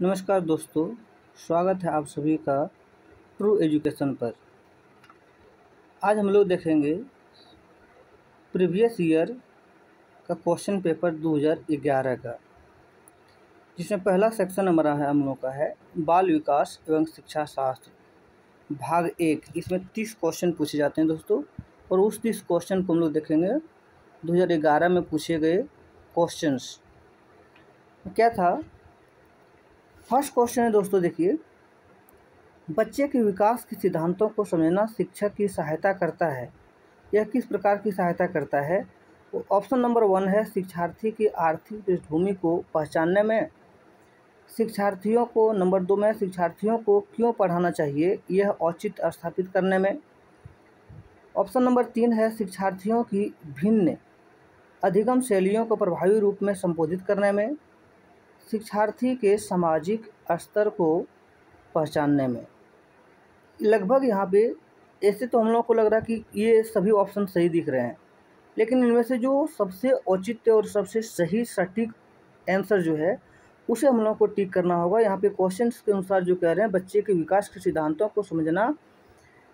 नमस्कार दोस्तों, स्वागत है आप सभी का ट्रू एजुकेशन पर। आज हम लोग देखेंगे प्रीवियस ईयर का क्वेश्चन पेपर 2011 का, जिसमें पहला सेक्शन हमारा है हम लोग का है बाल विकास एवं शिक्षा शास्त्र भाग 1। इसमें 30 क्वेश्चन पूछे जाते हैं दोस्तों, और उस 30 क्वेश्चन को हम लोग देखेंगे 2011 में पूछे गए क्वेश्चंस क्या था। फर्स्ट क्वेश्चन है दोस्तों, देखिए, बच्चे के विकास के सिद्धांतों को समझना शिक्षक की सहायता करता है। यह किस प्रकार की सहायता करता है? तो ऑप्शन नंबर 1 है शिक्षार्थी की आर्थिक पृष्ठभूमि को पहचानने में। शिक्षार्थियों को नंबर 2 में शिक्षार्थियों को क्यों पढ़ाना चाहिए, यह औचित्य स्थापित करने में। ऑप्शन नंबर 3 है शिक्षार्थियों की भिन्न अधिगम शैलियों को प्रभावी रूप में संबोधित करने में। शिक्षार्थी के सामाजिक स्तर को पहचानने में। लगभग यहाँ पे ऐसे तो हम लोगों को लग रहा है कि ये सभी ऑप्शन सही दिख रहे हैं, लेकिन इनमें से जो सबसे औचित्य और सबसे सही सटीक आंसर जो है उसे हम लोगों को टिक करना होगा। यहाँ पे क्वेश्चंस के अनुसार जो कह रहे हैं बच्चे के विकास के सिद्धांतों को समझना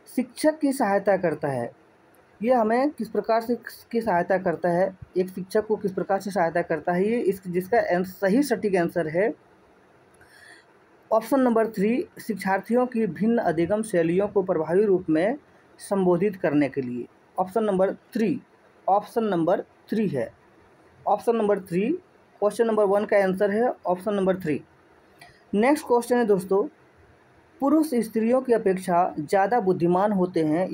शिक्षक की सहायता करता है। यह हमें किस प्रकार से की सहायता करता है, एक शिक्षक को किस प्रकार से सहायता करता है, ये जिसका सही सटीक आंसर है ऑप्शन नंबर 3, शिक्षार्थियों की भिन्न अधिगम शैलियों को प्रभावी रूप में संबोधित करने के लिए। ऑप्शन नंबर 3 है। ऑप्शन नंबर 3 क्वेश्चन नंबर 1 का आंसर है ऑप्शन नंबर 3। नेक्स्ट क्वेश्चन है दोस्तों, पुरुष स्त्रियों की अपेक्षा ज़्यादा बुद्धिमान होते हैं।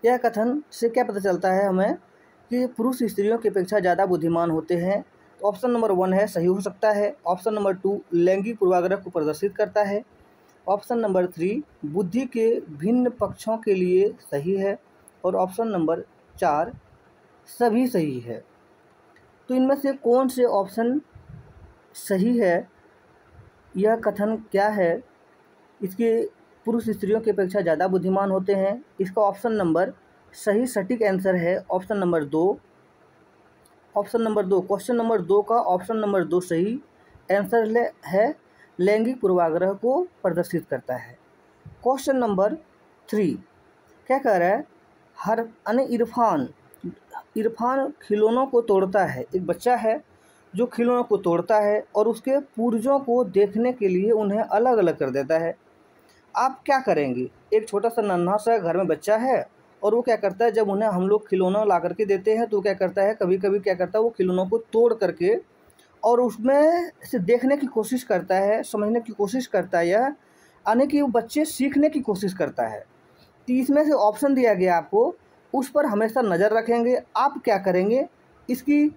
यह कथन से क्या पता चलता है हमें कि पुरुष स्त्रियों की अपेक्षा ज़्यादा बुद्धिमान होते हैं? तो ऑप्शन नंबर 1 है सही हो सकता है। ऑप्शन नंबर 2 लैंगिक पूर्वाग्रह को प्रदर्शित करता है। ऑप्शन नंबर 3 बुद्धि के भिन्न पक्षों के लिए सही है। और ऑप्शन नंबर 4 सभी सही है। तो इनमें से कौन से ऑप्शन सही है, यह कथन क्या है, इसके पुरुष स्त्रियों की अपेक्षा ज़्यादा बुद्धिमान होते हैं, इसका ऑप्शन नंबर सही सटीक आंसर है option number 2। Option number 2 question number 2 का ऑप्शन नंबर 2 सही आंसर है, लैंगिक पूर्वाग्रह को प्रदर्शित करता है। क्वेश्चन नंबर 3 क्या कह रहा है, इरफान खिलौनों को तोड़ता है। एक बच्चा है जो खिलौनों को तोड़ता है और उसके पुर्जों को देखने के लिए उन्हें अलग अलग कर देता है। आप क्या करेंगे? एक छोटा सा नन्हा सा घर में बच्चा है और वो क्या करता है, जब उन्हें हम लोग खिलौना ला करके देते हैं तो क्या करता है, कभी कभी क्या करता है, वो खिलौनों को तोड़ करके और उसमें से देखने की कोशिश करता है, समझने की कोशिश करता है, यह यानी कि बच्चे सीखने की कोशिश करता है। तो इसमें से ऑप्शन दिया गया आपको, उस पर हमेशा नज़र रखेंगे। आप क्या करेंगे, इसकी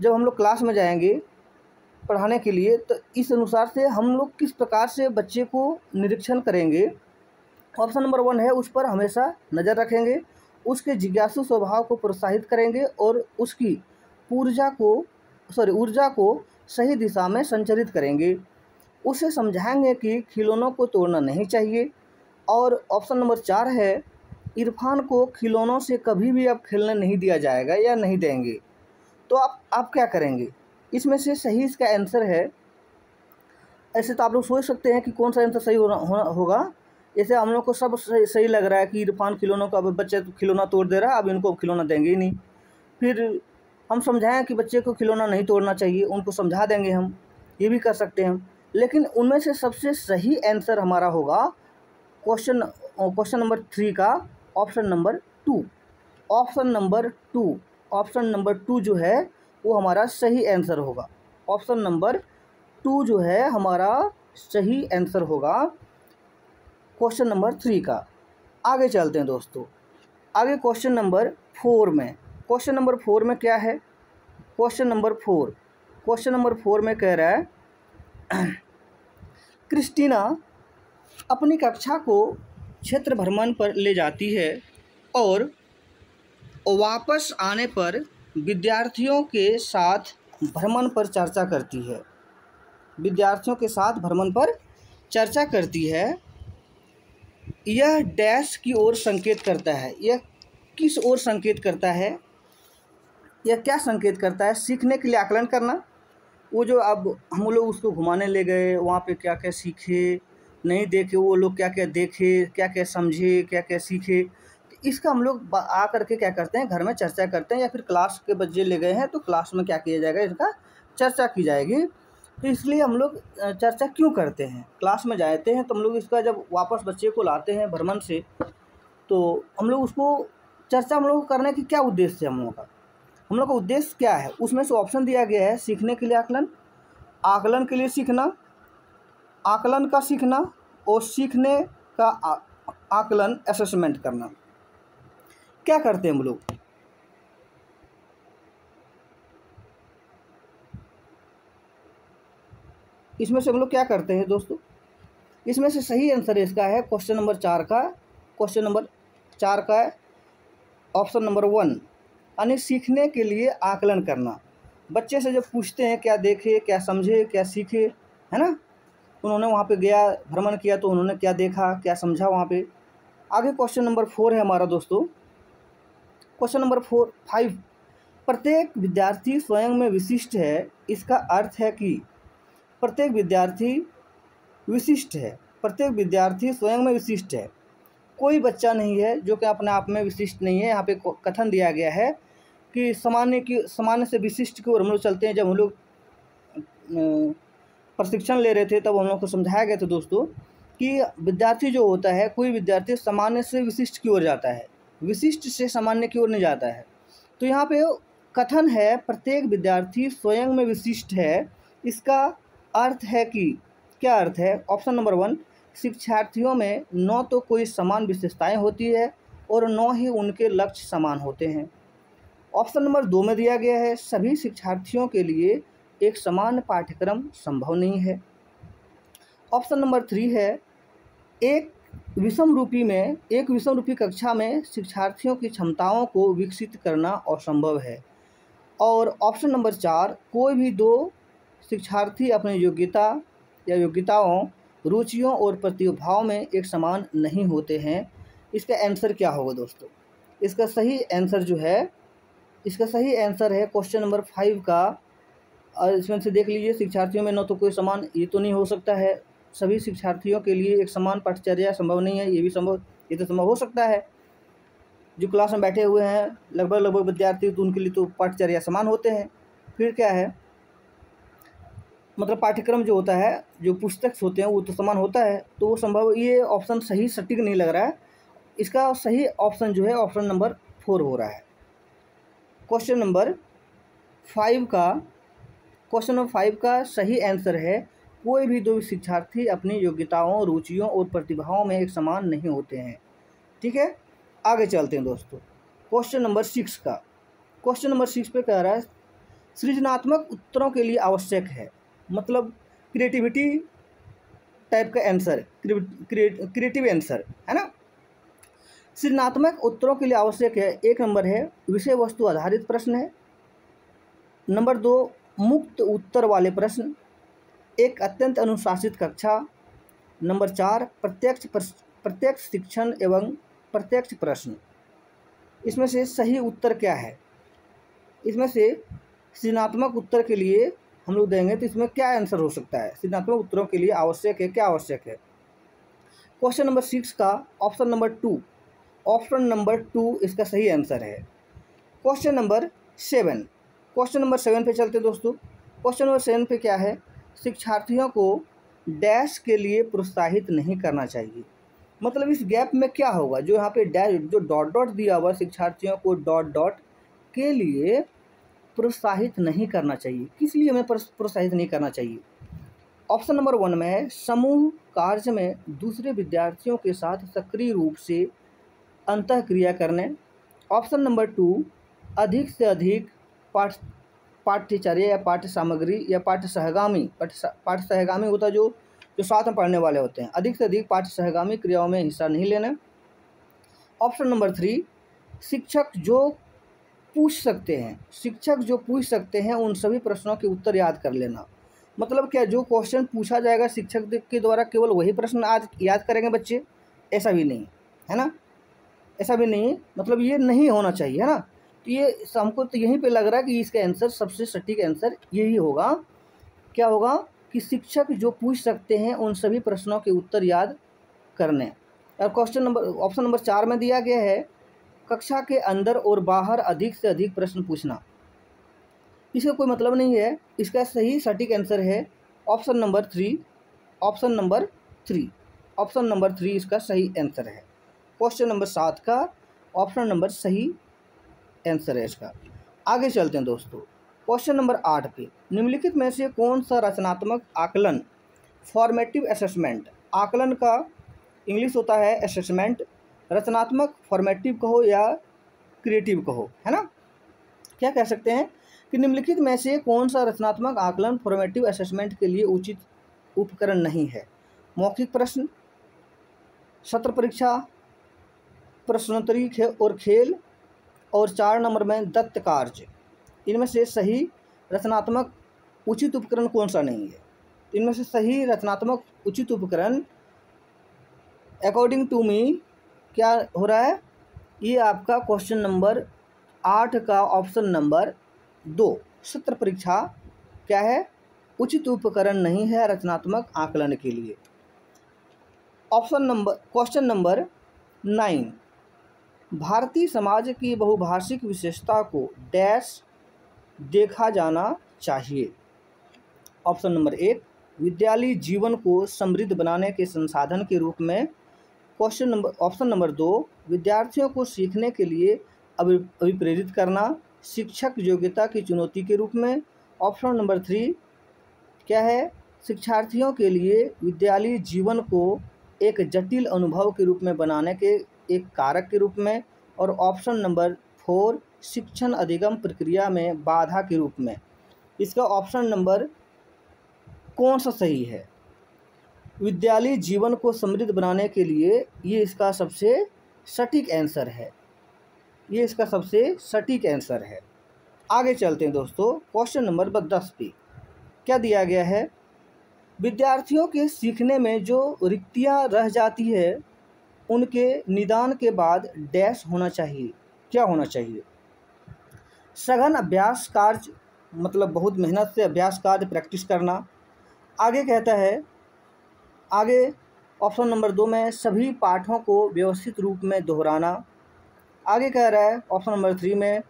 जब हम लोग क्लास में जाएंगे पढ़ाने के लिए तो इस अनुसार से हम लोग किस प्रकार से बच्चे को निरीक्षण करेंगे। ऑप्शन नंबर 1 है उस पर हमेशा नज़र रखेंगे, उसके जिज्ञासु स्वभाव को प्रोत्साहित करेंगे और उसकी ऊर्जा को सही दिशा में संचारित करेंगे, उसे समझाएंगे कि खिलौनों को तोड़ना नहीं चाहिए। और ऑप्शन नंबर 4 है इरफान को खिलौनों से कभी भी अब खेलने नहीं दिया जाएगा या नहीं देंगे। तो आप क्या करेंगे? इसमें से सही इसका आंसर है, ऐसे तो आप लोग सोच सकते हैं कि कौन सा आंसर सही होगा। जैसे हम लोग को सब सही लग रहा है कि इरफान खिलौनों का, अब बच्चे खिलौना तोड़ दे रहा है, अब इनको खिलौना देंगे ही नहीं। फिर हम समझाएं कि बच्चे को खिलौना नहीं तोड़ना चाहिए, उनको समझा देंगे, हम ये भी कर सकते हैं। लेकिन उनमें से सबसे सही आंसर हमारा होगा क्वेश्चन नंबर 3 का ऑप्शन नंबर 2। ऑप्शन नंबर 2 जो है वो हमारा सही आंसर होगा। ऑप्शन नंबर 2 जो है हमारा सही आंसर होगा क्वेश्चन नंबर 3 का। आगे चलते हैं दोस्तों, आगे क्वेश्चन नंबर 4 में। क्वेश्चन नंबर 4 में क्या है? क्वेश्चन नंबर 4 में कह रहा है क्रिस्टीना अपनी कक्षा को क्षेत्र भ्रमण पर ले जाती है और वापस आने पर विद्यार्थियों के साथ भ्रमण पर चर्चा करती है। यह डैश की ओर संकेत करता है। यह किस ओर संकेत करता है? यह क्या संकेत करता है? सीखने के लिए आकलन करना, वो जो अब हम लोग उसको घुमाने ले गए, वहाँ पे क्या क्या सीखे, नहीं देखे, वो लोग क्या क्या देखे, क्या क्या समझे, क्या क्या सीखे, तो इसका हम लोग आ करके क्या करते हैं, घर में चर्चा करते हैं, या फिर क्लास के बच्चे ले गए हैं तो क्लास में क्या किया जाएगा, इसका चर्चा की जाएगी। तो इसलिए हम लोग चर्चा क्यों करते हैं, क्लास में जाते हैं तो हम लोग इसका जब वापस बच्चे को लाते हैं भ्रमण से, तो हम लोग उसको चर्चा हम लोग करने की क्या उद्देश्य है, हम लोग का उद्देश्य क्या है। उसमें से ऑप्शन दिया गया है, सीखने के लिए आकलन, आकलन के लिए सीखना, आकलन का सीखना, और सीखने का आकलन असेसमेंट करना। क्या करते हैं हम लोग, इसमें से हम लोग क्या करते हैं दोस्तों, इसमें से सही आंसर इसका है क्वेश्चन नंबर 4 का, क्वेश्चन नंबर 4 का ऑप्शन नंबर 1, यानी सीखने के लिए आकलन करना। बच्चे से जब पूछते हैं क्या देखे, क्या समझे, क्या सीखे, है ना, उन्होंने वहाँ पे गया, भ्रमण किया, तो उन्होंने क्या देखा, क्या समझा वहाँ पे। आगे क्वेश्चन नंबर 4 है हमारा दोस्तों, क्वेश्चन नंबर 5, प्रत्येक विद्यार्थी स्वयं में विशिष्ट है। इसका अर्थ है कि प्रत्येक विद्यार्थी विशिष्ट है, प्रत्येक विद्यार्थी स्वयं में विशिष्ट है, कोई बच्चा नहीं है जो कि अपने आप में विशिष्ट नहीं है। यहाँ पे कथन दिया गया है कि सामान्य से विशिष्ट की ओर हम लोग चलते हैं। जब हम लोग प्रशिक्षण ले रहे थे तब हम लोग को समझाया गया था दोस्तों कि विद्यार्थी जो होता है, कोई विद्यार्थी सामान्य से विशिष्ट की ओर जाता है, विशिष्ट से सामान्य की ओर नहीं जाता है। तो यहाँ पे कथन है प्रत्येक विद्यार्थी स्वयं में विशिष्ट है। इसका अर्थ है कि, क्या अर्थ है, ऑप्शन नंबर 1, शिक्षार्थियों में न तो कोई समान विशेषताएं होती है और न ही उनके लक्ष्य समान होते हैं। ऑप्शन नंबर 2 में दिया गया है सभी शिक्षार्थियों के लिए एक समान पाठ्यक्रम संभव नहीं है। ऑप्शन नंबर 3 है एक विषम रूपी कक्षा में शिक्षार्थियों की क्षमताओं को विकसित करना असंभव है। और ऑप्शन नंबर 4, कोई भी दो शिक्षार्थी अपनी योग्यता या योग्यताओं, रुचियों और प्रतिभाओं में एक समान नहीं होते हैं। इसका आंसर क्या होगा दोस्तों, इसका सही आंसर जो है, इसका सही आंसर है क्वेश्चन नंबर 5 का। और इसमें से देख लीजिए, शिक्षार्थियों में न तो कोई समान, ये तो नहीं हो सकता है, सभी शिक्षार्थियों के लिए एक समान पाठचर्या संभव नहीं है, ये तो संभव हो सकता है। जो क्लास में बैठे हुए हैं लगभग विद्यार्थी, तो उनके लिए तो पाठचर्या समान होते हैं। फिर क्या है, मतलब पाठ्यक्रम जो होता है, जो पुस्तक होते हैं वो तो समान होता है, तो वो संभव, ये ऑप्शन सही सटीक नहीं लग रहा है। इसका सही ऑप्शन जो है ऑप्शन नंबर 4 हो रहा है। क्वेश्चन नंबर 5 का सही आंसर है कोई भी दो शिक्षार्थी अपनी योग्यताओं, रुचियों और प्रतिभाओं में एक समान नहीं होते हैं। ठीक है, आगे चलते हैं दोस्तों। क्वेश्चन नंबर 6 का, क्वेश्चन नंबर 6 पे कह रहा है सृजनात्मक उत्तरों के लिए आवश्यक है, मतलब क्रिएटिविटी टाइप का आंसर, क्रिएटिव आंसर है ना। सृजनात्मक उत्तरों के लिए आवश्यक है, 1 नंबर है विषय वस्तु आधारित प्रश्न है, नंबर 2 मुक्त उत्तर वाले प्रश्न, एक अत्यंत अनुशासित कक्षा, नंबर 4 प्रत्यक्ष शिक्षण एवं प्रत्यक्ष प्रश्न। इसमें से सही उत्तर क्या है, इसमें से सृजनात्मक उत्तर के लिए हम लोग देंगे तो इसमें क्या आंसर हो सकता है, सृजनात्मक उत्तरों के लिए आवश्यक है, क्या आवश्यक है। क्वेश्चन नंबर 6 का ऑप्शन नंबर 2 इसका सही आंसर है। क्वेश्चन नंबर 7 पे चलते दोस्तों। क्वेश्चन नंबर 7 पे क्या है, शिक्षार्थियों को डैश के लिए प्रोत्साहित नहीं करना चाहिए। मतलब इस गैप में क्या होगा, जो यहाँ पे डैश, जो डॉट दिया हुआ, शिक्षार्थियों को डॉट के लिए प्रोत्साहित नहीं करना चाहिए, किस लिए हमें प्रोत्साहित नहीं करना चाहिए। ऑप्शन नंबर 1 में है समूह कार्य में दूसरे विद्यार्थियों के साथ सक्रिय रूप से अंतःक्रिया करने। ऑप्शन नंबर 2 अधिक से अधिक पाठ्यचर्या या पाठ्य सामग्री या पाठ्य सहगामी होता है, जो साथ में पढ़ने वाले होते हैं, अधिक से अधिक पाठ्य सहगामी क्रियाओं में हिस्सा नहीं लेना। ऑप्शन नंबर 3 शिक्षक जो पूछ सकते हैं उन सभी प्रश्नों के उत्तर याद कर लेना। मतलब क्या, जो क्वेश्चन पूछा जाएगा शिक्षक के द्वारा केवल वही प्रश्न आज याद करेंगे बच्चे, ऐसा भी नहीं है ना, ऐसा भी नहीं, मतलब ये नहीं होना चाहिए, है ना। तो ये हमको तो यहीं पे लग रहा है कि इसका आंसर, सबसे सटीक आंसर यही होगा क्या होगा कि शिक्षक जो पूछ सकते हैं उन सभी प्रश्नों के उत्तर याद करने। और ऑप्शन नंबर 4 में दिया गया है कक्षा के अंदर और बाहर अधिक से अधिक प्रश्न पूछना। इसका कोई मतलब नहीं है। इसका सही सटीक आंसर है option number 3। Option number 3 option number 3 इसका सही आंसर है। क्वेश्चन नंबर 7 का ऑप्शन नंबर सही आंसर है इसका। आगे चलते हैं दोस्तों, क्वेश्चन नंबर 8 पे, निम्नलिखित में से कौन सा रचनात्मक आकलन फॉर्मेटिव असेसमेंट, आकलन का इंग्लिश होता है असेसमेंट, रचनात्मक फॉर्मेटिव कहो या क्रिएटिव कहो, है ना। क्या कह सकते हैं कि निम्नलिखित में से कौन सा रचनात्मक आकलन फॉर्मेटिव असेसमेंट के लिए उचित उपकरण नहीं है। मौखिक प्रश्न, सत्र परीक्षा, प्रश्नोत्तरी और खेल, और 4 नंबर में दत्त कार्य। इनमें से सही रचनात्मक उचित उपकरण कौन सा नहीं है। इनमें से सही रचनात्मक उचित उपकरण अकॉर्डिंग टू मी क्या हो रहा है, ये आपका क्वेश्चन नंबर 8 का ऑप्शन नंबर 2 सत्र परीक्षा क्या है, उचित उपकरण नहीं है रचनात्मक आकलन के लिए। क्वेश्चन नंबर 9, भारतीय समाज की बहुभाषिक विशेषता को डैश देखा जाना चाहिए। ऑप्शन नंबर 1, विद्यालय जीवन को समृद्ध बनाने के संसाधन के रूप में। ऑप्शन नंबर 2, विद्यार्थियों को सीखने के लिए अभिप्रेरित करना, शिक्षक योग्यता की चुनौती के रूप में। ऑप्शन नंबर 3 क्या है, शिक्षार्थियों के लिए विद्यालय जीवन को एक जटिल अनुभव के रूप में बनाने के एक कारक के रूप में। और ऑप्शन नंबर 4 शिक्षण अधिगम प्रक्रिया में बाधा के रूप में। इसका ऑप्शन नंबर कौन सा सही है, विद्यालय जीवन को समृद्ध बनाने के लिए, ये इसका सबसे सटीक आंसर है। ये इसका सबसे सटीक आंसर है। आगे चलते हैं दोस्तों, क्वेश्चन नंबर 10 पे क्या दिया गया है, विद्यार्थियों के सीखने में जो रिक्तियां रह जाती है उनके निदान के बाद डैश होना चाहिए। क्या होना चाहिए, सघन अभ्यास कार्य, मतलब बहुत मेहनत से अभ्यास कार्य प्रैक्टिस करना। आगे कहता है, आगे ऑप्शन नंबर 2 में सभी पाठों को व्यवस्थित रूप में दोहराना। आगे कह रहा है ऑप्शन नंबर 3 में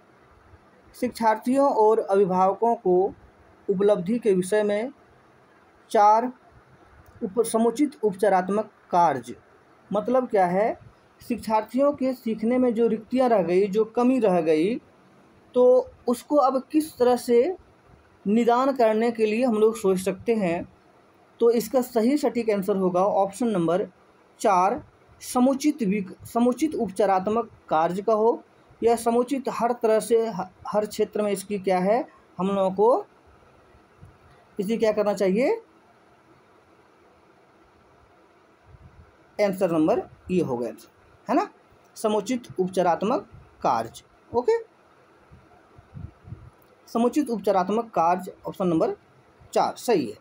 शिक्षार्थियों और अभिभावकों को उपलब्धि के विषय में। 4 समुचित उपचारात्मक कार्य, मतलब क्या है, शिक्षार्थियों के सीखने में जो रिक्तियां रह गई, जो कमी रह गई, तो उसको अब किस तरह से निदान करने के लिए हम लोग सोच सकते हैं। तो इसका सही सटीक आंसर होगा ऑप्शन नंबर 4 समुचित उपचारात्मक कार्य का हो, या समुचित हर तरह से हर क्षेत्र में इसकी क्या है, हम लोगों को इसी क्या करना चाहिए, आंसर नंबर ये हो गया, है ना, समुचित उपचारात्मक कार्य। ओके, समुचित उपचारात्मक कार्य ऑप्शन नंबर 4 सही है।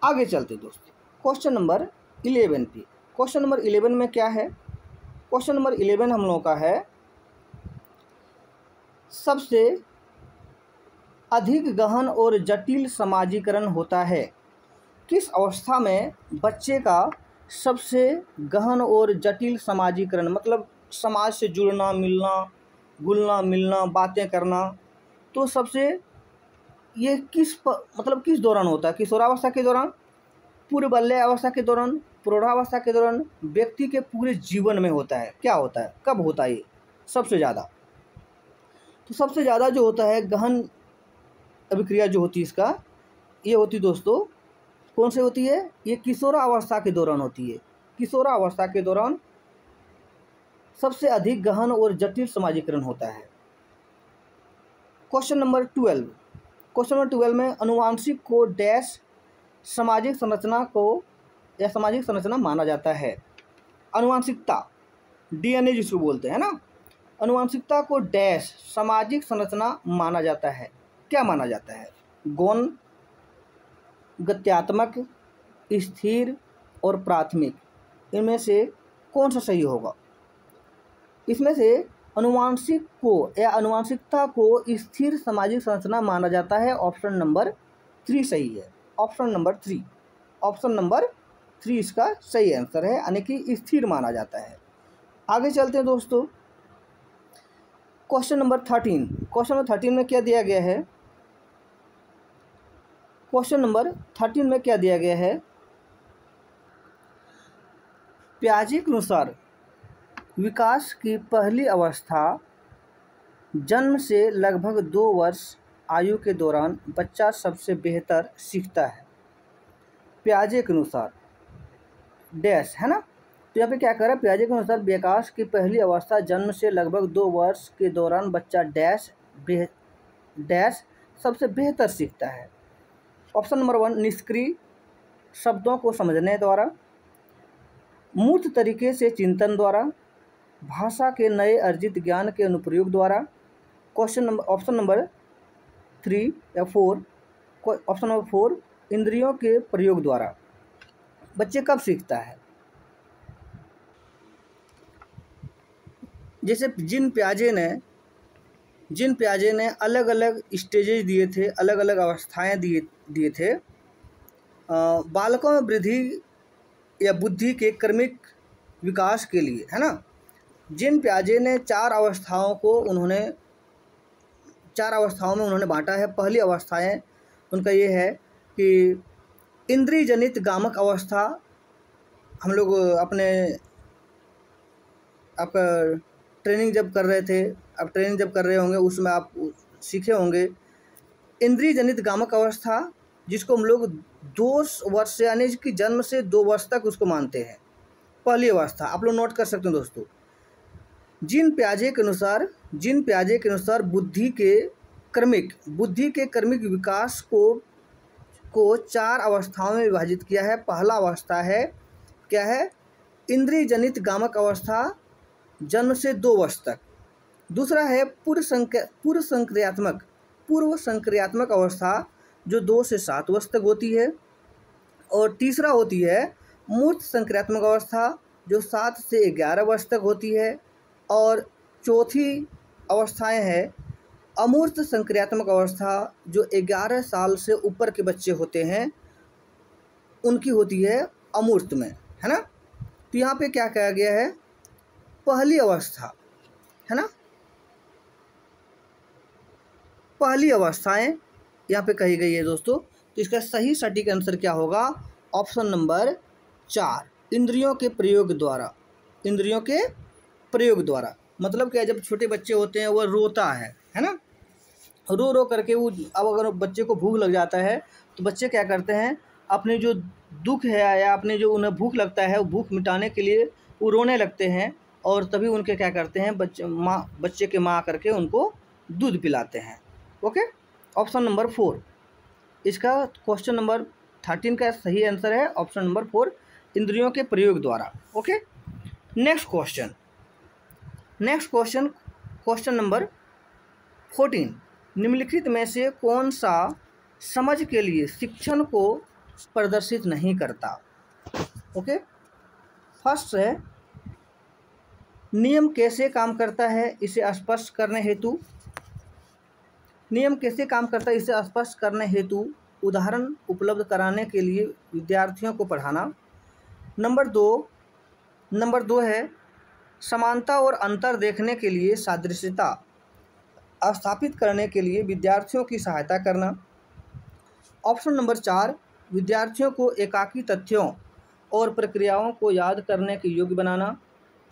आगे चलते दोस्तों, क्वेश्चन नंबर 11 पे। क्वेश्चन नंबर 11 में क्या है, क्वेश्चन नंबर 11 हम लोगों का है, सबसे अधिक गहन और जटिल समाजीकरण होता है। किस अवस्था में बच्चे का सबसे गहन और जटिल समाजीकरण, मतलब समाज से जुड़ना मिलना, घुलना मिलना, बातें करना, तो सबसे ये मतलब किस दौरान होता है, किशोरावस्था के दौरान, पूर्व बाल्यावस्था के दौरान, प्रौढ़ावस्था के दौरान, व्यक्ति के पूरे जीवन में होता है। क्या होता है, कब होता है ये सबसे ज़्यादा, तो सबसे ज़्यादा जो होता है गहन अभिक्रिया जो होती है इसका, ये होती दोस्तों कौन से होती है, ये किशोरावस्था के दौरान होती है। किशोरावस्था के दौरान सबसे अधिक गहन और जटिल समाजीकरण होता है। क्वेश्चन नंबर 12 में अनुवांशिक को डैश सामाजिक संरचना को या सामाजिक संरचना माना जाता है। अनुवांशिकता, डीएनए जिसको बोलते हैं ना, अनुवांशिकता को डैश सामाजिक संरचना माना जाता है। क्या माना जाता है, गौण, गत्यात्मक, स्थिर और प्राथमिक, इनमें से कौन सा सही होगा। इसमें से अनुवांशिक को या अनुवांशिकता को स्थिर सामाजिक संरचना माना जाता है, ऑप्शन नंबर 3 सही है। Option number 3। ऑप्शन नंबर 3 इसका सही आंसर है, यानी कि स्थिर माना जाता है। आगे चलते हैं दोस्तों, क्वेश्चन नंबर 13। क्वेश्चन नंबर 13 में क्या दिया गया है? क्वेश्चन नंबर 13 में क्या दिया गया है? पियाजे के अनुसार विकास की पहली अवस्था जन्म से लगभग 2 वर्ष आयु के दौरान बच्चा सबसे बेहतर सीखता है। पियाजे के अनुसार डैश है ना, तो यहाँ पे क्या कर रहा है? पियाजे के अनुसार विकास की पहली अवस्था जन्म से लगभग 2 वर्ष के दौरान बच्चा डैश सबसे बेहतर सीखता है। ऑप्शन नंबर 1 निष्क्रिय शब्दों को समझने द्वारा, मूर्त तरीके से चिंतन द्वारा, भाषा के नए अर्जित ज्ञान के अनुप्रयोग द्वारा। ऑप्शन नंबर 3 या 4, ऑप्शन नंबर 4 इंद्रियों के प्रयोग द्वारा बच्चे कब सीखता है? जैसे जिन पियाजे ने अलग अलग स्टेजेज दिए थे, अलग अलग अवस्थाएं दिए थे बालकों में वृद्धि या बुद्धि के क्रमिक विकास के लिए, है ना। जिन पियाजे ने 4 अवस्थाओं में उन्होंने बांटा है। पहली अवस्थाएं उनका ये है कि इंद्रिय जनित गामक अवस्था, हम लोग आपका ट्रेनिंग जब कर रहे थे, अब ट्रेनिंग जब कर रहे होंगे उसमें आप सीखे होंगे इंद्रिय जनित गामक अवस्था, जिसको हम लोग 2 वर्ष से यानी कि जन्म से 2 वर्ष तक उसको मानते हैं। पहली अवस्था आप लोग नोट कर सकते हैं दोस्तों। जिन पियाजे के अनुसार बुद्धि के क्रमिक विकास को 4 अवस्थाओं में विभाजित किया है। पहला अवस्था है क्या है? इंद्रिय जनित गामक अवस्था जन्म से 2 वर्ष तक। दूसरा है पूर्व संक्रियात्मक अवस्था जो 2 से 7 वर्ष तक होती है। और तीसरा होती है मूर्त संक्रियात्मक अवस्था जो 7 से 11 वर्ष तक होती है। और चौथी अवस्थाएं है अमूर्त संक्रियात्मक अवस्था जो 11 साल से ऊपर के बच्चे होते हैं उनकी होती है अमूर्त में, है ना। तो यहाँ पे क्या कहा गया है? पहली अवस्था, है ना, पहली अवस्थाएं यहाँ पे कही गई है दोस्तों। तो इसका सही सटीक आंसर क्या होगा? ऑप्शन नंबर 4 इंद्रियों के प्रयोग द्वारा। मतलब क्या, जब छोटे बच्चे होते हैं वो रोता है ना, रो करके वो, अब अगर बच्चे को भूख लग जाता है तो बच्चे क्या करते हैं, अपने जो दुख है या अपने जो उन्हें भूख लगता है वो भूख मिटाने के लिए वो रोने लगते हैं। और तभी उनके क्या करते हैं, बच्चे के माँ करके उनको दूध पिलाते हैं। ओके, ऑप्शन नंबर 4 इसका क्वेश्चन नंबर 13 का सही आंसर है। ऑप्शन नंबर 4 इंद्रियों के प्रयोग द्वारा। ओके, नेक्स्ट क्वेश्चन नंबर 14 निम्नलिखित में से कौन सा समझ के लिए शिक्षण को प्रदर्शित नहीं करता? ओके, फर्स्ट है नियम कैसे काम करता है इसे स्पष्ट करने हेतु उदाहरण उपलब्ध कराने के लिए विद्यार्थियों को पढ़ाना। नंबर दो है समानता और अंतर देखने के लिए सादृश्यता स्थापित करने के लिए विद्यार्थियों की सहायता करना। ऑप्शन नंबर 4 विद्यार्थियों को एकाकी तथ्यों और प्रक्रियाओं को याद करने के योग्य बनाना।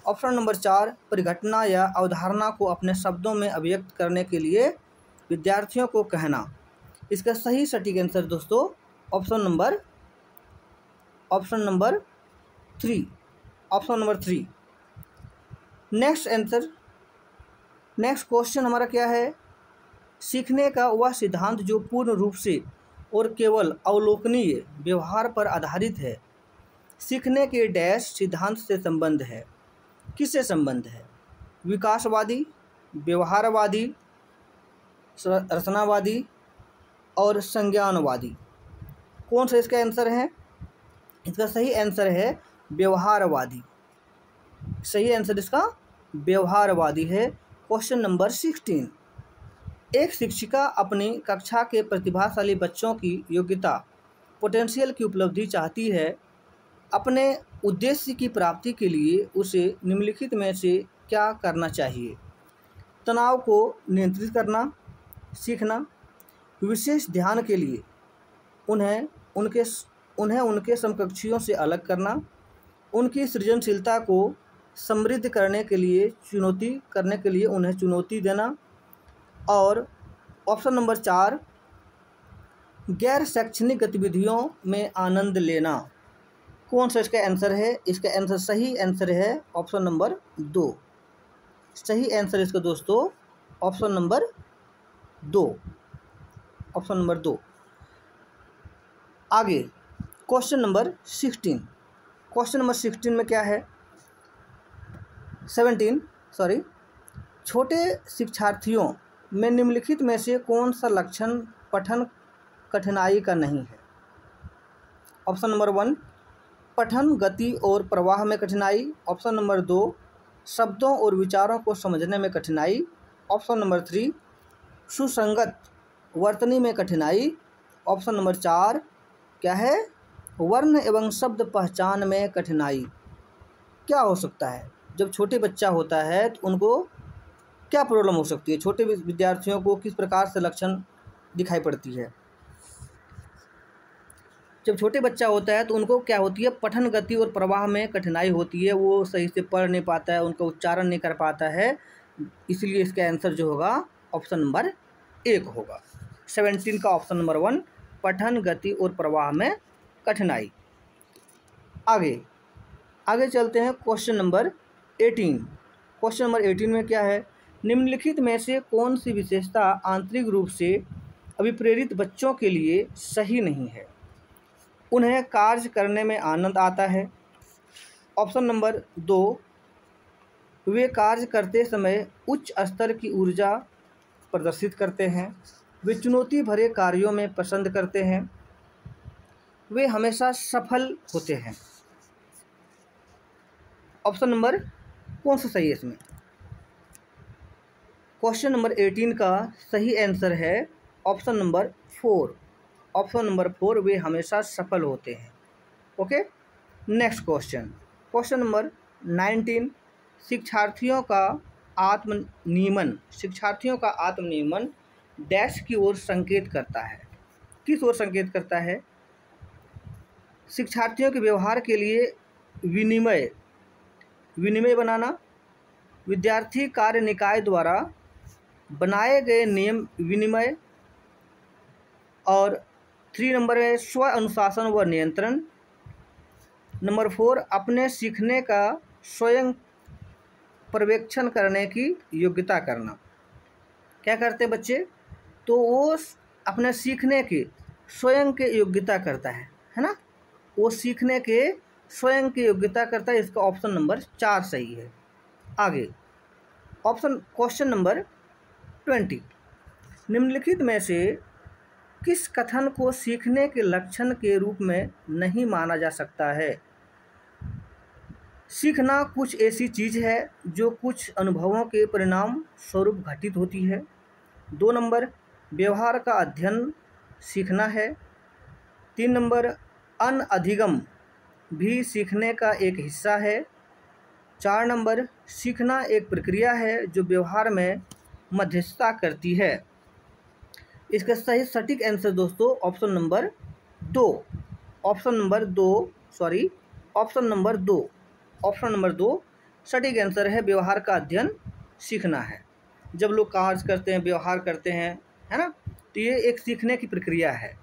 ऑप्शन नंबर 4 परिघटना या अवधारणा को अपने शब्दों में अभिव्यक्त करने के लिए विद्यार्थियों को कहना। इसका सही सटीक आंसर दोस्तों ऑप्शन नंबर 3। नेक्स्ट क्वेश्चन हमारा क्या है? सीखने का वह सिद्धांत जो पूर्ण रूप से और केवल अवलोकनीय व्यवहार पर आधारित है, सीखने के डैश सिद्धांत से संबंध है। किससे संबंध है? विकासवादी, व्यवहारवादी, रचनावादी और संज्ञानवादी। कौन सा इसका आंसर है? इसका सही आंसर है व्यवहारवादी। सही आंसर इसका व्यवहारवादी है। क्वेश्चन नंबर 16 एक शिक्षिका अपनी कक्षा के प्रतिभाशाली बच्चों की योग्यता पोटेंशियल की उपलब्धि चाहती है, अपने उद्देश्य की प्राप्ति के लिए उसे निम्नलिखित में से क्या करना चाहिए? तनाव को नियंत्रित करना सीखना, विशेष ध्यान के लिए उन्हें उनके समकक्षियों से अलग करना, उनकी सृजनशीलता को समृद्ध करने के लिए उन्हें चुनौती देना, और ऑप्शन नंबर 4 गैर शैक्षणिक गतिविधियों में आनंद लेना। कौन सा इसका आंसर है? इसका आंसर सही आंसर है ऑप्शन नंबर 2। सही आंसर इसका दोस्तों ऑप्शन नंबर 2। Option number 2। आगे क्वेश्चन नंबर 16। क्वेश्चन नंबर 16 में क्या है? 17 सॉरी। छोटे शिक्षार्थियों में निम्नलिखित में से कौन सा लक्षण पठन कठिनाई का नहीं है? ऑप्शन नंबर 1 पठन गति और प्रवाह में कठिनाई। ऑप्शन नंबर 2 शब्दों और विचारों को समझने में कठिनाई। ऑप्शन नंबर 3 सुसंगत वर्तनी में कठिनाई। ऑप्शन नंबर 4 क्या है? वर्ण एवं शब्द पहचान में कठिनाई। क्या हो सकता है? जब छोटे बच्चा होता है तो उनको क्या प्रॉब्लम हो सकती है? छोटे विद्यार्थियों को किस प्रकार से लक्षण दिखाई पड़ती है? जब छोटे बच्चा होता है तो उनको क्या होती है? पठन गति और प्रवाह में कठिनाई होती है, वो सही से पढ़ नहीं पाता है, उनका उच्चारण नहीं कर पाता है, इसलिए इसका आंसर जो होगा ऑप्शन नंबर 1 होगा। 17 का ऑप्शन नंबर 1 पठन गति और प्रवाह में कठिनाई। आगे चलते हैं क्वेश्चन नंबर 18। क्वेश्चन नंबर 18 में क्या है? निम्नलिखित में से कौन सी विशेषता आंतरिक रूप से अभिप्रेरित बच्चों के लिए सही नहीं है? उन्हें कार्य करने में आनंद आता है। ऑप्शन नंबर 2 वे कार्य करते समय उच्च स्तर की ऊर्जा प्रदर्शित करते हैं। वे चुनौती भरे कार्यों में पसंद करते हैं। वे हमेशा सफल होते हैं। ऑप्शन नंबर कौन सा सही है इसमें? क्वेश्चन नंबर 18 का सही आंसर है ऑप्शन नंबर 4। ऑप्शन नंबर 4 वे हमेशा सफल होते हैं। Okay, next question. Question number 19 शिक्षार्थियों का आत्मनियमन डैश की ओर संकेत करता है। किस ओर संकेत करता है? शिक्षार्थियों के व्यवहार के लिए विनिमय बनाना, विद्यार्थी कार्य निकाय द्वारा बनाए गए नियम विनिमय, और 3 नंबर है स्व अनुशासन व नियंत्रण। नंबर 4 अपने सीखने का स्वयं पर्यवेक्षण करने की योग्यता करना। क्या करते हैं बच्चे? तो वो अपने सीखने के स्वयं के योग्यता करता है ना? वो सीखने के स्वयं की योग्यता करता है। इसका ऑप्शन नंबर 4 सही है। आगे क्वेश्चन नंबर 20 निम्नलिखित में से किस कथन को सीखने के लक्षण के रूप में नहीं माना जा सकता है? सीखना कुछ ऐसी चीज़ है जो कुछ अनुभवों के परिणाम स्वरूप घटित होती है। 2 नंबर व्यवहार का अध्ययन सीखना है। 3 नंबर अनअधिगम भी सीखने का एक हिस्सा है। 4 नंबर सीखना एक प्रक्रिया है जो व्यवहार में मध्यस्थता करती है। इसका सही सटीक आंसर दोस्तों ऑप्शन नंबर 2। ऑप्शन नंबर 2 सटीक आंसर है। व्यवहार का अध्ययन सीखना है। जब लोग कार्य करते हैं, व्यवहार करते हैं, है ना, तो ये एक सीखने की प्रक्रिया है।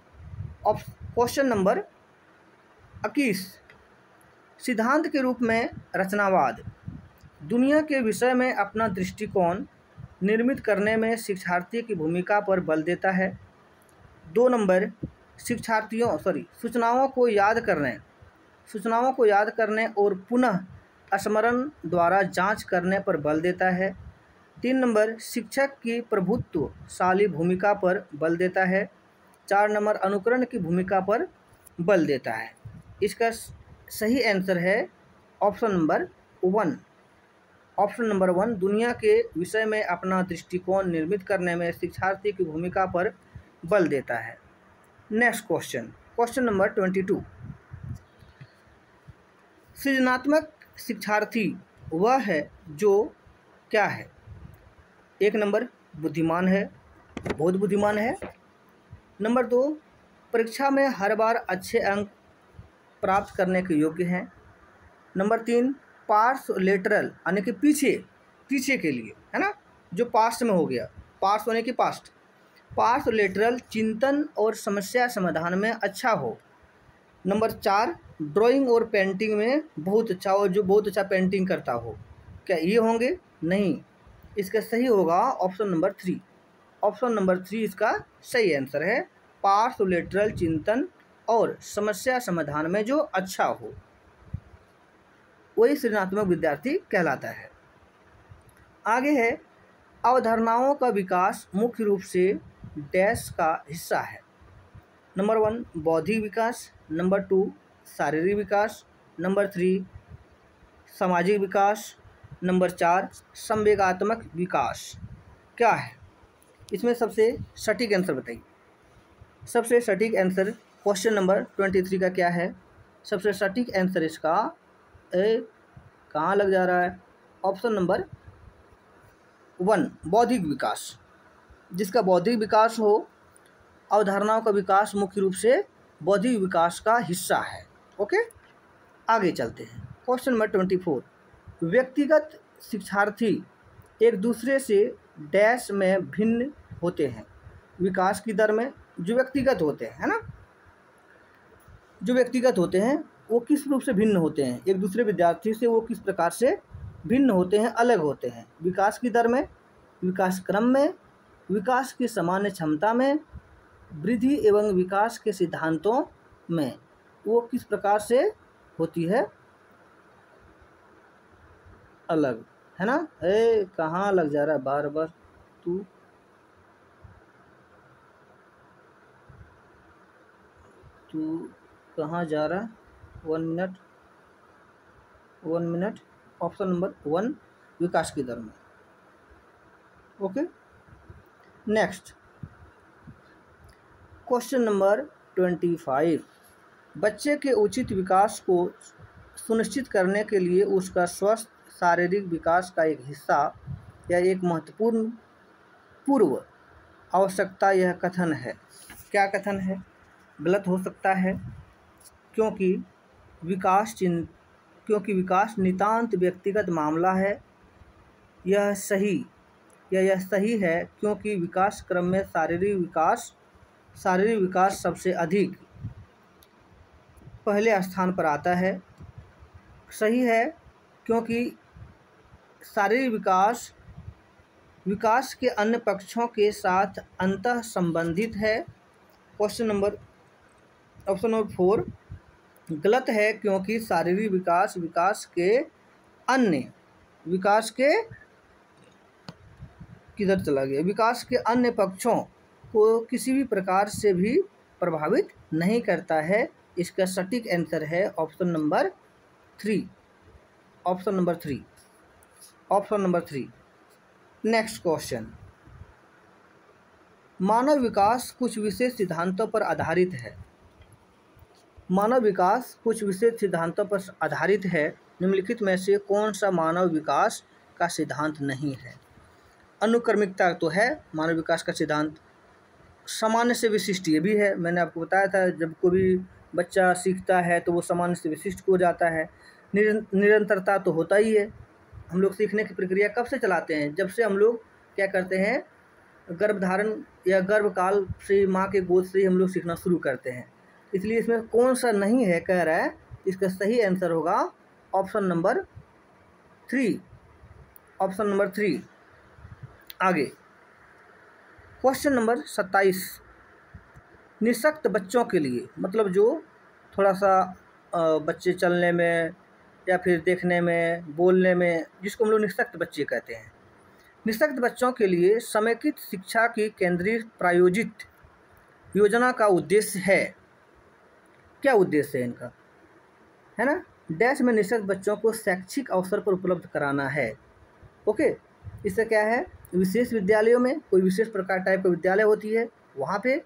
क्वेश्चन नंबर 21 सिद्धांत के रूप में रचनावाद दुनिया के विषय में अपना दृष्टिकोण निर्मित करने में शिक्षार्थी की भूमिका पर बल देता है। 2 नंबर सूचनाओं को याद करने और पुनः स्मरण द्वारा जांच करने पर बल देता है। 3 नंबर शिक्षक की प्रभुत्वशाली भूमिका पर बल देता है। 4 नंबर अनुकरण की भूमिका पर बल देता है। इसका सही आंसर है ऑप्शन नंबर 1। ऑप्शन नंबर 1 दुनिया के विषय में अपना दृष्टिकोण निर्मित करने में शिक्षार्थी की भूमिका पर बल देता है। नेक्स्ट क्वेश्चन क्वेश्चन नंबर 22, सृजनात्मक शिक्षार्थी वह है जो क्या है? 1 नंबर बुद्धिमान है, बहुत बुद्धिमान है। नंबर 2, परीक्षा में हर बार अच्छे अंक प्राप्त करने के योग्य हैं। नंबर 3, पार्श्व लेटरल यानी कि पीछे के लिए, है ना, जो पास्ट में हो गया, पार्श्व होने की पास्ट, पार्श्व लेटरल चिंतन और समस्या समाधान में अच्छा हो। नंबर 4, ड्राइंग और पेंटिंग में बहुत अच्छा हो, जो बहुत अच्छा पेंटिंग करता हो। क्या ये होंगे? नहीं, इसका सही होगा ऑप्शन नंबर 3। ऑप्शन नंबर 3 इसका सही आंसर है, पार्श्व लेटरल चिंतन और समस्या समाधान में जो अच्छा हो वही सृजनात्मक विद्यार्थी कहलाता है। आगे है, अवधारणाओं का विकास मुख्य रूप से डैश का हिस्सा है। नंबर 1 बौद्धिक विकास, नंबर 2 शारीरिक विकास, नंबर 3 सामाजिक विकास, नंबर 4 संवेगात्मक विकास। क्या है इसमें सबसे सटीक आंसर बताइए? सबसे सटीक आंसर क्वेश्चन नंबर 23 का क्या है? सबसे सटीक आंसर इसका कहाँ लग जा रहा है? ऑप्शन नंबर 1 बौद्धिक विकास। जिसका बौद्धिक विकास हो, अवधारणाओं का विकास मुख्य रूप से बौद्धिक विकास का हिस्सा है। ओके, आगे चलते हैं। क्वेश्चन नंबर 24, व्यक्तिगत शिक्षार्थी एक दूसरे से डैश में भिन्न होते हैं। विकास की दर में जो व्यक्तिगत होते हैं, है ना, जो व्यक्तिगत होते हैं वो किस रूप से भिन्न होते हैं? एक दूसरे विद्यार्थी से वो किस प्रकार से भिन्न होते हैं, अलग होते हैं? विकास की दर में, विकास क्रम में, विकास की सामान्य क्षमता में, वृद्धि एवं विकास के सिद्धांतों में वो किस प्रकार से होती है अलग, है ना? कहाँ लग जा रहा है बार बार? तू कहाँ जा रहा है? 1 मिनट। ऑप्शन नंबर 1 विकास की दर में। ओके, नेक्स्ट क्वेश्चन नंबर 25, बच्चे के उचित विकास को सुनिश्चित करने के लिए उसका स्वस्थ शारीरिक विकास का एक हिस्सा या एक महत्वपूर्ण पूर्व आवश्यकता यह कथन है। क्या कथन है? गलत हो सकता है, क्योंकि विकास नितांत व्यक्तिगत मामला है। यह सही है, क्योंकि विकास क्रम में शारीरिक विकास सबसे अधिक पहले स्थान पर आता है। सही है, क्योंकि शारीरिक विकास के अन्य पक्षों के साथ अंतः संबंधित है। ऑप्शन नंबर 4 गलत है, क्योंकि शारीरिक विकास के किधर चला गया? विकास के अन्य पक्षों को किसी भी प्रकार से भी प्रभावित नहीं करता है। इसका सटीक आंसर है option number 3। Option number 3। Next question, मानव विकास कुछ विशेष सिद्धांतों पर आधारित है। मानव विकास कुछ विशेष सिद्धांतों पर आधारित है। निम्नलिखित में से कौन सा मानव विकास का सिद्धांत नहीं है? अनुक्रमिकता तो है मानव विकास का सिद्धांत। सामान्य से विशिष्ट ये भी है, मैंने आपको बताया था, जब कोई बच्चा सीखता है तो वो सामान्य से विशिष्ट हो जाता है। निरंतरता तो होता ही है। हम लोग सीखने की प्रक्रिया कब से चलाते हैं? जब से हम लोग क्या करते हैं, गर्भधारण या गर्भकाल से, माँ के गोद से ही हम लोग सीखना शुरू करते हैं। इसलिए इसमें कौन सा नहीं है कह रहा है, इसका सही आंसर होगा ऑप्शन नंबर 3। Option number 3। आगे क्वेश्चन नंबर 27, निःशक्त बच्चों के लिए, मतलब जो थोड़ा सा बच्चे चलने में या फिर देखने में, बोलने में, जिसको हम लोग निःशक्त बच्चे कहते हैं। निःशक्त बच्चों के लिए समेकित शिक्षा की केंद्रीय प्रायोजित योजना का उद्देश्य है। क्या उद्देश्य है इनका? है ना, डैश में निःशक्त बच्चों को शैक्षिक अवसर पर उपलब्ध कराना है। ओके, इससे क्या है, विशेष विद्यालयों में कोई विशेष प्रकार टाइप का विद्यालय होती है वहाँ पे,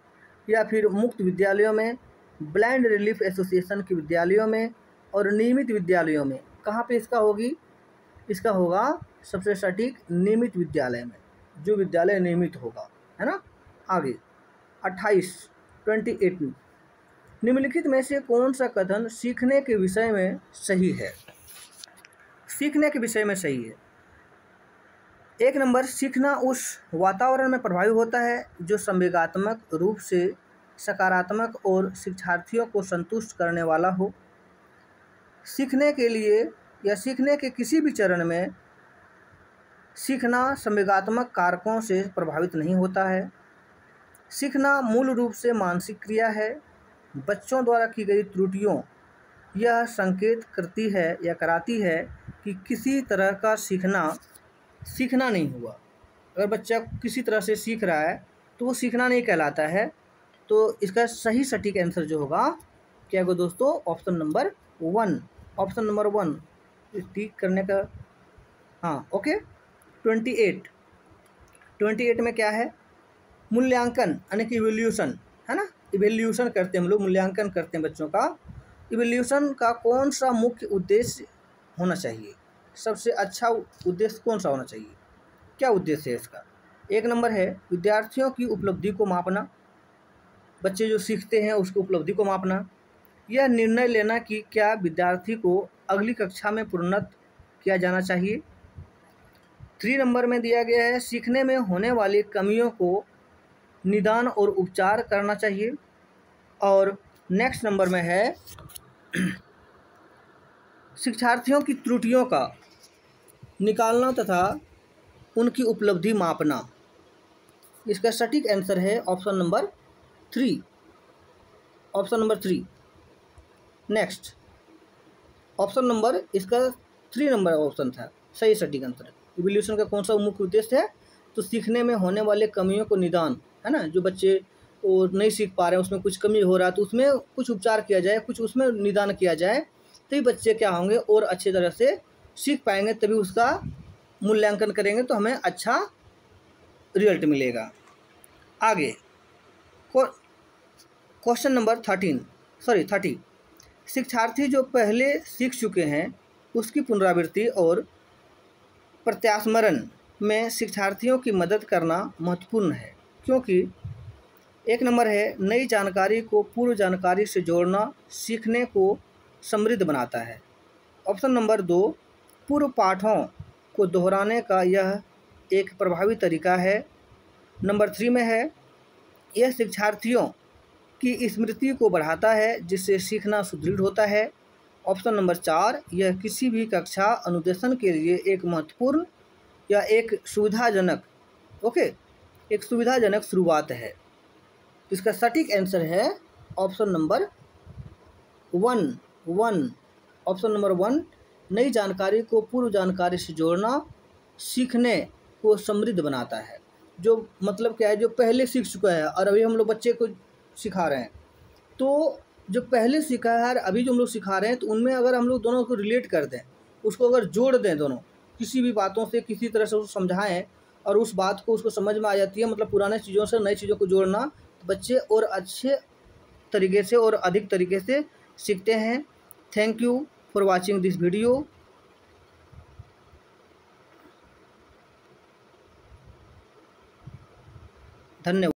या फिर मुक्त विद्यालयों में ब्लाइंड रिलीफ एसोसिएशन के विद्यालयों में और नियमित विद्यालयों में। कहाँ पे इसका होगी? इसका होगा सबसे सटीक नियमित विद्यालय में, जो विद्यालय नियमित होगा, है ना। आगे 28 निम्नलिखित में से कौन सा कथन सीखने के विषय में सही है? सीखने के विषय में सही है। 1 नंबर, सीखना उस वातावरण में प्रभावी होता है जो संवेगात्मक रूप से सकारात्मक और शिक्षार्थियों को संतुष्ट करने वाला हो। सीखने के लिए या सीखने के किसी भी चरण में सीखना संवेगात्मक कारकों से प्रभावित नहीं होता है। सीखना मूल रूप से मानसिक क्रिया है। बच्चों द्वारा की गई त्रुटियों यह संकेत करती है या कराती है कि किसी तरह का सीखना नहीं हुआ। अगर बच्चा किसी तरह से सीख रहा है तो वो सीखना नहीं कहलाता है। तो इसका सही सटीक आंसर जो होगा क्या होगा दोस्तों? Option number 1। ऑप्शन नंबर 1 ठीक करने का। हाँ, ओके। 28 में क्या है? मूल्यांकन यानी कि इवैल्यूएशन, है ना। इवैल्यूएशन करते हैं हम लोग, मूल्यांकन करते हैं बच्चों का। इवैल्यूएशन का कौन सा मुख्य उद्देश्य होना चाहिए? सबसे अच्छा उद्देश्य कौन सा होना चाहिए? क्या उद्देश्य है इसका? 1 नंबर है विद्यार्थियों की उपलब्धि को मापना, बच्चे जो सीखते हैं उसकी उपलब्धि को मापना। यह निर्णय लेना कि क्या विद्यार्थी को अगली कक्षा में प्रोन्नत किया जाना चाहिए। 3 नंबर में दिया गया है सीखने में होने वाली कमियों को निदान और उपचार करना चाहिए। और नेक्स्ट नंबर में है शिक्षार्थियों की त्रुटियों का निकालना तथा उनकी उपलब्धि मापना। इसका सटीक आंसर है option number 3। Option number 3। Next option number इसका 3 नंबर ऑप्शन था सही सटीक आंसर। इवोल्यूशन का कौन सा मुख्य उद्देश्य है? तो सीखने में होने वाले कमियों को निदान, है ना, जो बच्चे वो नहीं सीख पा रहे हैं उसमें कुछ कमी हो रहा है तो उसमें कुछ उपचार किया जाए, कुछ उसमें निदान किया जाए, तभी बच्चे क्या होंगे और अच्छी तरह से सीख पाएंगे, तभी उसका मूल्यांकन करेंगे तो हमें अच्छा रिजल्ट मिलेगा। आगे क्वेश्चन नंबर 30। शिक्षार्थी जो पहले सीख चुके हैं उसकी पुनरावृत्ति और प्रत्यास्मरण में शिक्षार्थियों की मदद करना महत्वपूर्ण है, क्योंकि 1 नंबर है नई जानकारी को पूर्व जानकारी से जोड़ना सीखने को समृद्ध बनाता है। ऑप्शन नंबर 2 पूर्व पाठों को दोहराने का यह एक प्रभावी तरीका है। नंबर 3 में है यह शिक्षार्थियों की स्मृति को बढ़ाता है जिससे सीखना सुदृढ़ होता है। ऑप्शन नंबर 4 यह किसी भी कक्षा अनुदेशन के लिए एक महत्वपूर्ण या एक सुविधाजनक शुरुआत है। इसका सटीक आंसर है ऑप्शन नंबर 1। ऑप्शन नंबर 1 नई जानकारी को पूर्व जानकारी से जोड़ना सीखने को समृद्ध बनाता है। जो मतलब क्या है, जो पहले सीख चुका है और अभी हम लोग बच्चे को सिखा रहे हैं, तो जो पहले सीखा है और अभी जो हम लोग सिखा रहे हैं तो उनमें अगर हम लोग दोनों को रिलेट कर दें, उसको अगर जोड़ दें, दोनों किसी भी बातों से किसी तरह से उसको समझाएं और उस बात को उसको समझ में आ जाती है, मतलब पुराने चीज़ों से नई चीज़ों को जोड़ना, तो बच्चे और अच्छे तरीके से और अधिक तरीके से सीखते हैं। Thank you for watching this video. धन्यवाद।